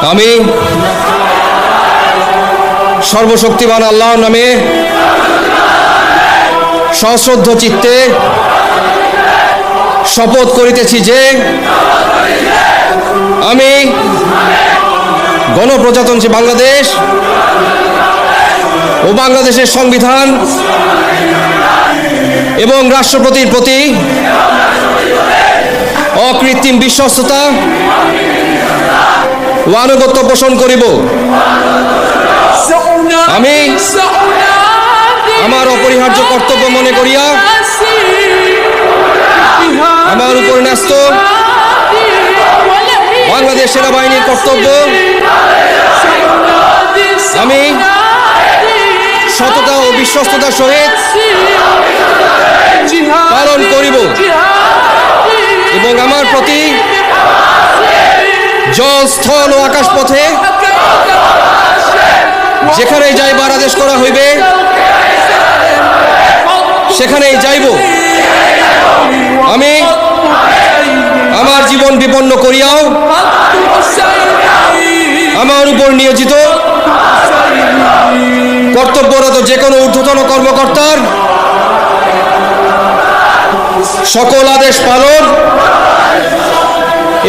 আমি সর্বশক্তিমান আল্লাহর নামে সশ্রদ্ধ চিত্তে শপথ করিতেছি যে আমি গণপ্রজাতন্ত্রী বাংলাদেশ ও বাংলাদেশের সংবিধান এবং রাষ্ট্রপতির প্রতি অকৃত্রিম বিশ্বস্ততা ও আনুগত্য পোষণ করিব। আমি আমার অপরিহার্য কর্তব্য মনে করিয়া আমার উপর ন্যস্ত বাংলাদেশ সেনাবাহিনীর কর্তব্য আমি সততা ও বিশ্বস্ততার সহিত পালন করিব এবং আমার প্রতি জল, স্থল ও আকাশ পথে যেখানেই যাইবার আদেশ করা হইবে সেখানেই যাইব। আমি আমার জীবন বিপন্ন করিয়াও আমার উপর নিয়োজিত কর্তব্যরত যে কোনো ঊর্ধ্বতন কর্মকর্তার সকল আদেশ পালন